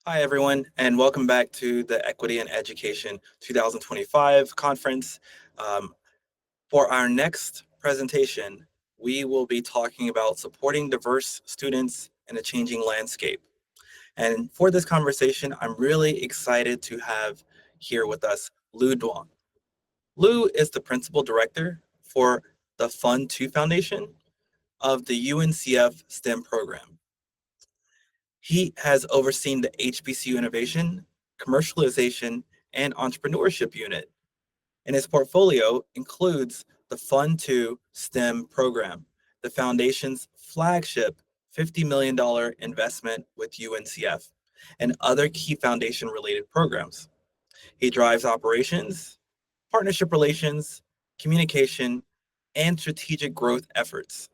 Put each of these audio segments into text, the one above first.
Hi, everyone, and welcome back to the Equity in Education 2025 conference. Um, for our next presentation, we will be talking about supporting diverse students in a changing landscape. And for this conversation, I'm really excited to have here with us Lou Duong. Lou is the Principal Director for the Fund 2 Foundation of the UNCF STEM program. He has overseen the HBCU Innovation, Commercialization, and Entrepreneurship Unit, and his portfolio includes the Fund 2 STEM program, the Foundation's flagship $50 million investment with UNCF, and other key Foundation-related programs. He drives operations, partnership relations, communication, and strategic growth efforts.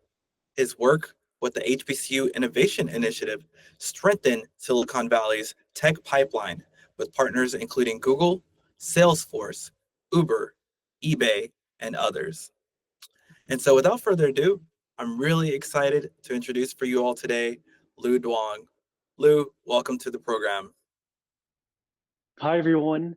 His work with the HBCU Innovation Initiative strengthened Silicon Valley's tech pipeline with partners including Google, Salesforce, Uber, eBay, and others. And so without further ado, I'm really excited to introduce for you all today Lou Duong. Lou, welcome to the program. Hi, everyone.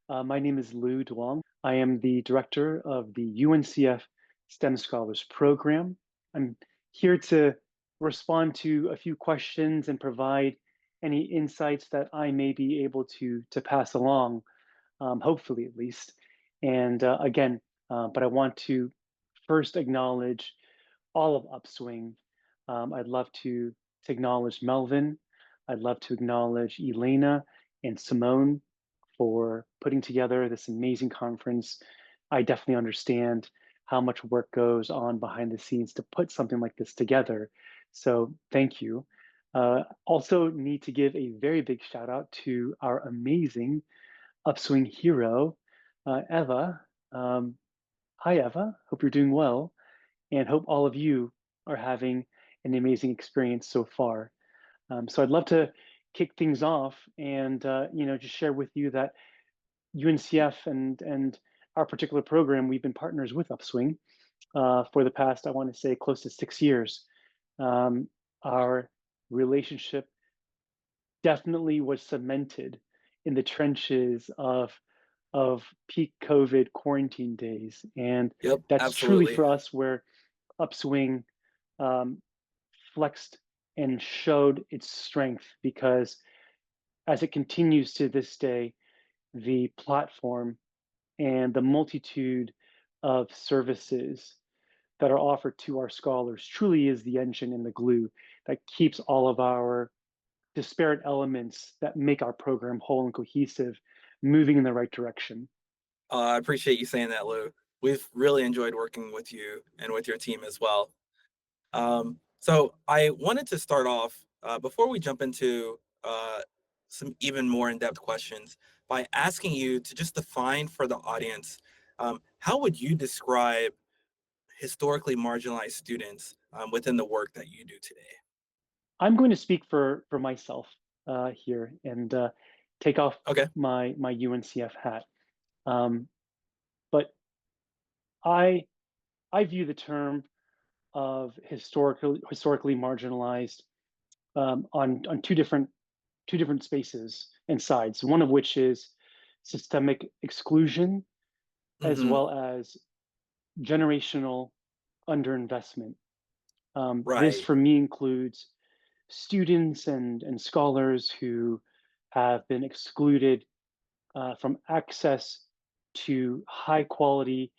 My name is Lou Duong. I am the director of the UNCF STEM Scholars Program. I'm here to respond to a few questions and provide any insights that I may be able to pass along, hopefully at least. And but I want to first acknowledge all of Upswing. I'd love to acknowledge Melvin. I'd love to acknowledge Elena and Simone for putting together this amazing conference. I definitely understand how much work goes on behind the scenes to put something like this together. So thank you. Also need to give a very big shout out to our amazing Upswing hero, Eva. Um, Hi, Eva. Hope you're doing well and hope all of you are having an amazing experience so far. So I'd love to kick things off and just share with you that UNCF and our particular program, we've been partners with Upswing for the past, I want to say, close to 6 years. Our relationship definitely was cemented in the trenches of peak COVID quarantine days, and Yep, that's truly absolutely. for us where Upswing um, flexed and showed its strength because as it continues to this day, the platform and the multitude of services that are offered to our scholars truly is the engine and the glue that keeps all of our disparate elements that make our program whole and cohesive moving in the right direction. I appreciate you saying that, Lou. We've really enjoyed working with you and with your team as well. So I wanted to start off before we jump into some even more in-depth questions by asking you to just define for the audience, how would you describe historically marginalized students within the work that you do today? I'm going to speak for myself here and take off Okay. my UNCF hat. Um, but I I view the term of historically marginalized on two different spaces and sides. One of which is systemic exclusion, as Mm-hmm. well as generational underinvestment. This Right. for me includes students and scholars who have been excluded from access to high quality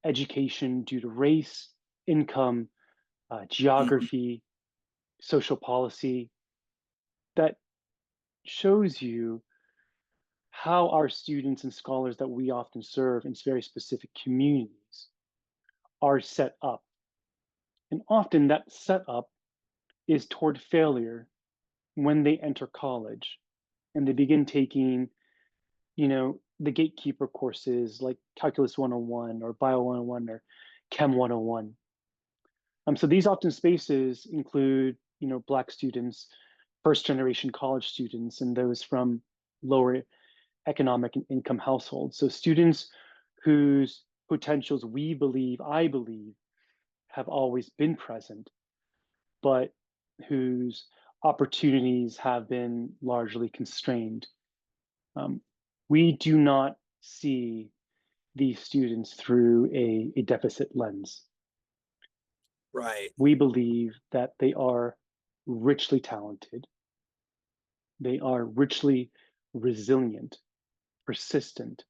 education due to race, income, Mm-hmm. geography, social policy. That shows you how our students and scholars that we often serve in very specific communities are set up. And often that setup is toward failure when they enter college and they begin taking, the gatekeeper courses like Calculus 101 or Bio 101 or Chem 101. So these often spaces include, Black students, first generation college students, and those from lower economic and income households. So students whose potentials I believe, have always been present, but whose opportunities have been largely constrained. Um, we do not see these students through a deficit lens. Right. We believe that they are richly talented, they are richly resilient, persistent,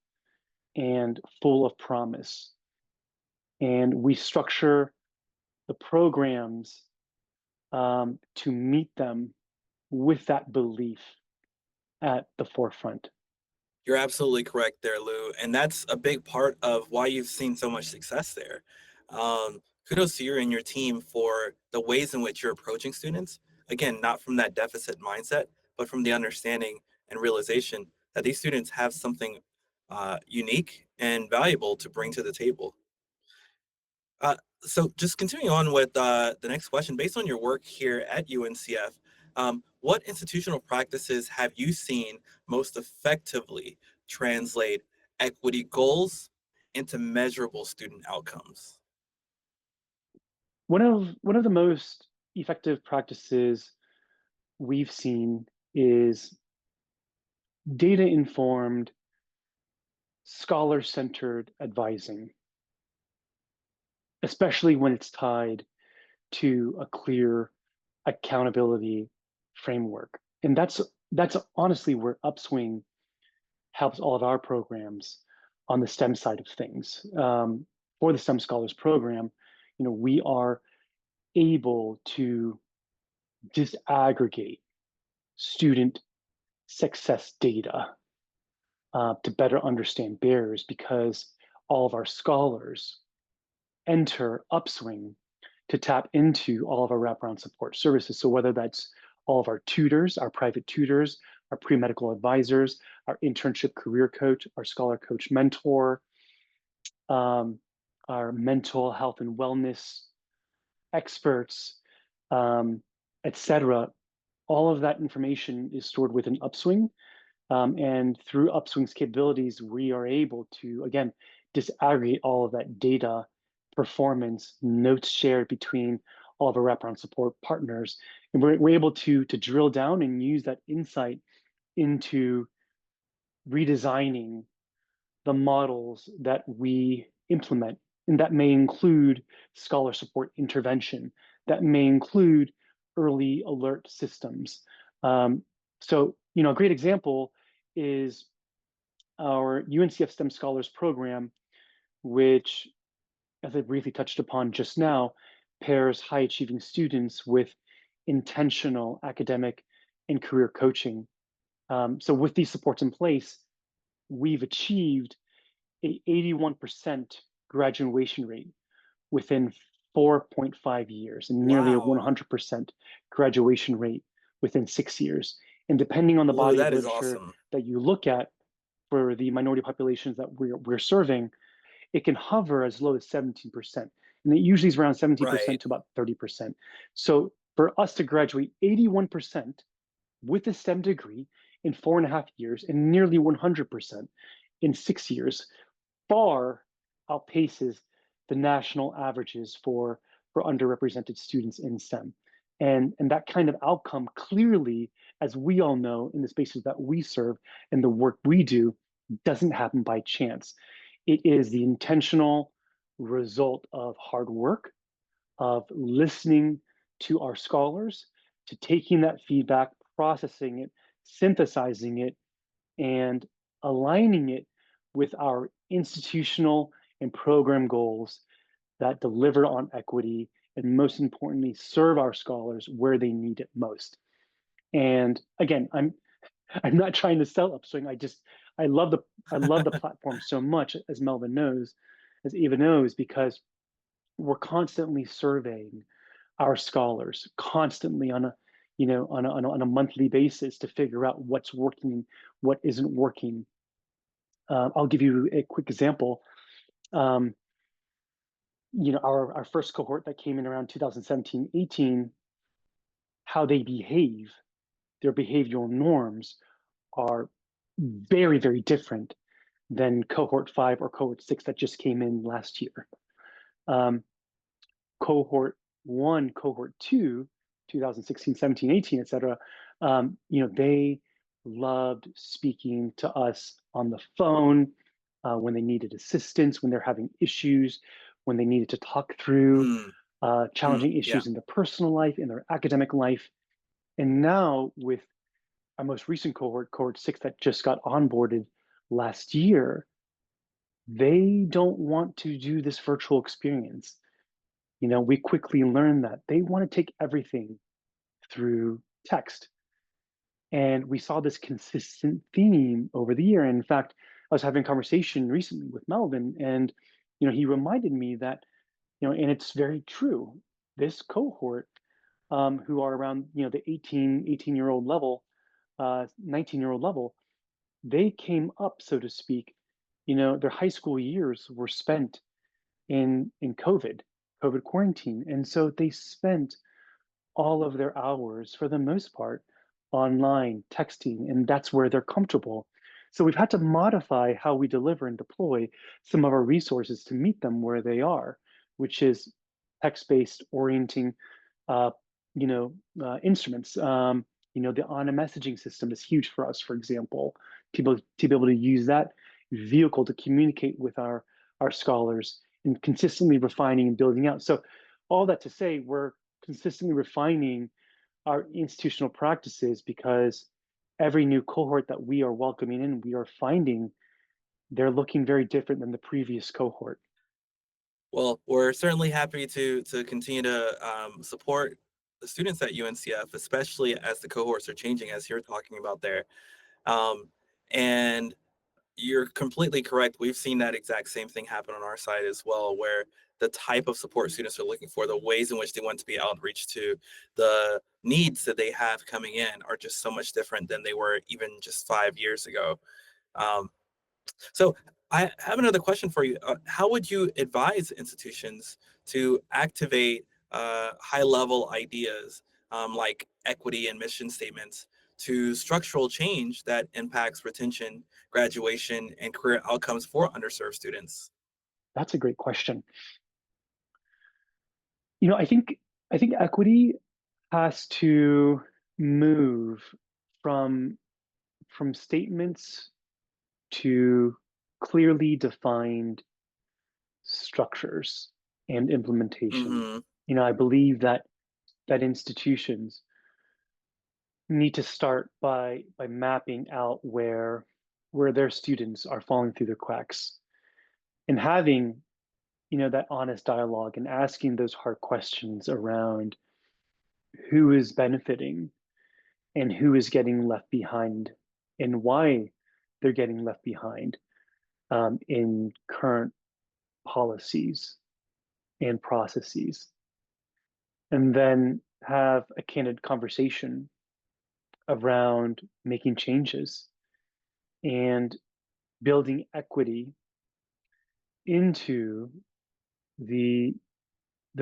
and full of promise. And we structure the programs to meet them with that belief at the forefront. You're absolutely correct there, Lou, and that's a big part of why you've seen so much success there. Kudos to you and your team for the ways in which you're approaching students. Again, not from that deficit mindset, but from the understanding and realization that these students have something unique and valuable to bring to the table. So just continuing on with the next question, based on your work here at UNCF, what institutional practices have you seen most effectively translate equity goals into measurable student outcomes? One of the most effective practices we've seen is data informed, scholar centered advising, especially when it's tied to a clear accountability framework. And that's honestly where Upswing helps all of our programs on the STEM side of things. For the STEM Scholars Program, we are able to disaggregate student success data to better understand barriers because all of our scholars enter Upswing to tap into all of our wraparound support services. So whether that's all of our tutors, our private tutors, our pre-medical advisors, our internship career coach, our scholar coach mentor, our mental health and wellness experts, etc. All of that information is stored within Upswing. And through Upswing's capabilities, we are able to, again, disaggregate all of that data, performance, notes shared between all of our wraparound support partners. And we're able to drill down and use that insight into redesigning the models that we implement. And that may include scholar support intervention, that may include early alert systems. So, a great example is our UNCF STEM Scholars Program, which, as I briefly touched upon just now, pairs high achieving students with intentional academic and career coaching. So, with these supports in place, we've achieved a 81% graduation rate within 4.5 years and nearly a Wow, 100% graduation rate within 6 years. And depending on the Lou, body of that is literature awesome. that you look at for the minority populations that we're serving, it can hover as low as 17%. And it usually is around 17% Right. to about 30%. So for us to graduate 81% with a STEM degree in 4.5 years and nearly 100% in 6 years far outpaces the national averages for underrepresented students in STEM. And that kind of outcome clearly, as we all know in the spaces that we serve and the work we do, doesn't happen by chance. It is the intentional result of hard work, of listening to our scholars, to taking that feedback, processing it, synthesizing it, and aligning it with our institutional and program goals that deliver on equity and, most importantly, serve our scholars where they need it most. And again, I'm not trying to sell Upswing. I love the platform so much, as Melvin knows, as Eva knows, because we're constantly surveying our scholars, constantly on a monthly basis to figure out what's working, what isn't working. I'll give you a quick example. Um, our first cohort that came in around 2017-18, how they behave, their behavioral norms are very, very different than cohort 5 or cohort 6 that just came in last year. Um, cohort 1, cohort 2 2016, 17, 18, et cetera, they loved speaking to us on the phone when they needed assistance, when they're having issues, when they needed to talk through Mm, challenging yeah. issues in their personal life, in their academic life. And now with our most recent cohort 6 that just got onboarded last year, they don't want to do this virtual experience. We quickly learned that they want to take everything through text. And we saw this consistent theme over the year. In fact, I was having a conversation recently with Melvin, and he reminded me that, and it's very true. This cohort, who are around the 18-year-old level, 19-year-old level, they came up, so to speak. Their high school years were spent in COVID quarantine, and so they spent all of their hours, for the most part, online, texting, and that's where they're comfortable. So we've had to modify how we deliver and deploy some of our resources to meet them where they are, which is text-based orienting, uh, instruments. The HANA messaging system is huge for us, for example, to be able to use that vehicle to communicate with our scholars and consistently refining and building out. So all that to say, we're consistently refining our institutional practices because every new cohort that we are welcoming in, we are finding they're looking very different than the previous cohort. Well, we're certainly happy to continue to support the students at UNCF, especially as the cohorts are changing, as you're talking about there. Um, and you're completely correct. We've seen that exact same thing happen on our side as well, where the type of support students are looking for, the ways in which they want to be outreach to, the needs that they have coming in are just so much different than they were even just 5 years ago. Um, so I have another question for you. How would you advise institutions to activate high-level ideas like equity and mission statements to structural change that impacts retention, graduation, and career outcomes for underserved students? That's a great question. I think equity has to move from statements to clearly defined structures and implementation. Mm-hmm. I believe that institutions need to start by mapping out where their students are falling through the cracks and having that honest dialogue and asking those hard questions around who is benefiting and who is getting left behind and why they're getting left behind in current policies and processes, and then have a candid conversation around making changes and building equity into the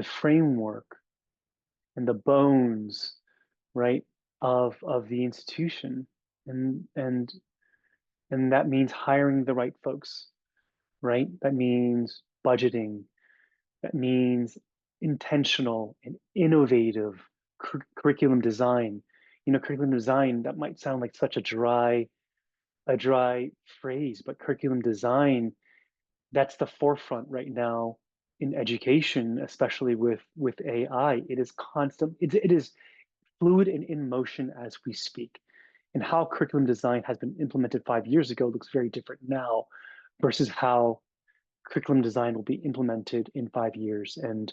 framework and the bones, right, of the institution. And and and that means hiring the right folks, right? That means budgeting. That means intentional and innovative curriculum design. Curriculum design, that might sound like such a dry phrase, but curriculum design, that's the forefront right now in education, especially with AI. It is constant, it is fluid and in motion as we speak. And how curriculum design has been implemented 5 years ago looks very different now versus how curriculum design will be implemented in 5 years. And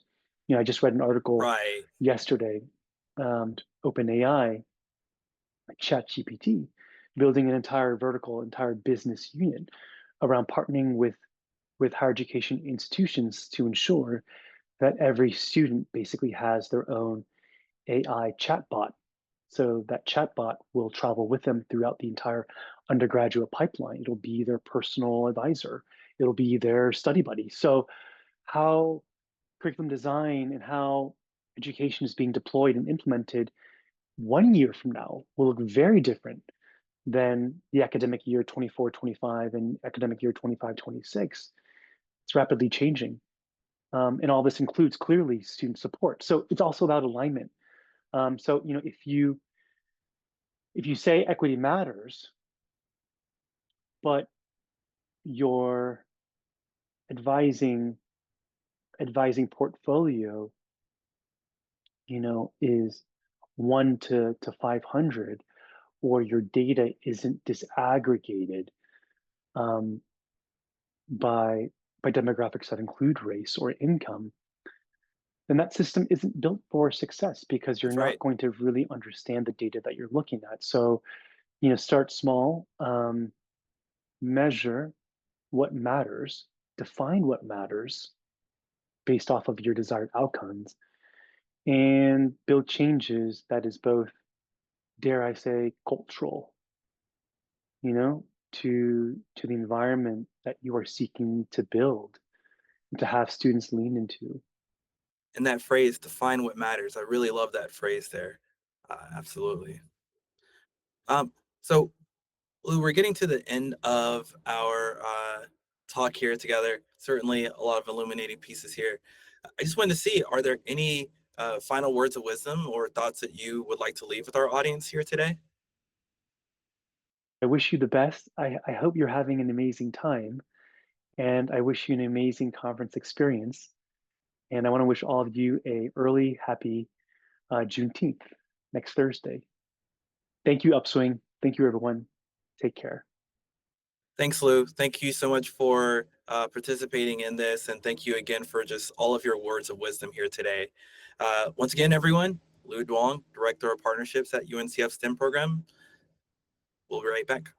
I just read an article Right. yesterday, OpenAI, ChatGPT, building an entire business unit around partnering with higher education institutions to ensure that every student basically has their own AI chatbot. So that chatbot will travel with them throughout the entire undergraduate pipeline. It'll be their personal advisor. It'll be their study buddy. So how curriculum design and how education is being deployed and implemented 1 year from now will look very different than the academic year 24-25 and academic year 25-26. It's rapidly changing. And all this includes clearly student support. So it's also about alignment. So, if you say equity matters, but your advising advising portfolio, is 1 to 500, or your data isn't disaggregated um, by demographics that include race or income, then that system isn't built for success because you're That's not right. going to really understand the data that you're looking at. So, start small, measure what matters, define what matters based off of your desired outcomes, and build changes that is both, dare I say, cultural, you know, to the environment that you are seeking to build and to have students lean into. And that phrase, define what matters. I really love that phrase there. Absolutely. Um, so Lou, we're getting to the end of our talk here together. Certainly a lot of illuminating pieces here. I just wanted to see, are there any final words of wisdom or thoughts that you would like to leave with our audience here today? I wish you the best. I hope you're having an amazing time, and I wish you an amazing conference experience. And I want to wish all of you a early, happy Juneteenth next Thursday. Thank you, Upswing. Thank you, everyone. Take care. Thanks, Lou. Thank you so much for participating in this. And thank you again for just all of your words of wisdom here today. Once again, everyone, Lou Duong, Director of Partnerships at UNCF STEM Program. We'll be right back.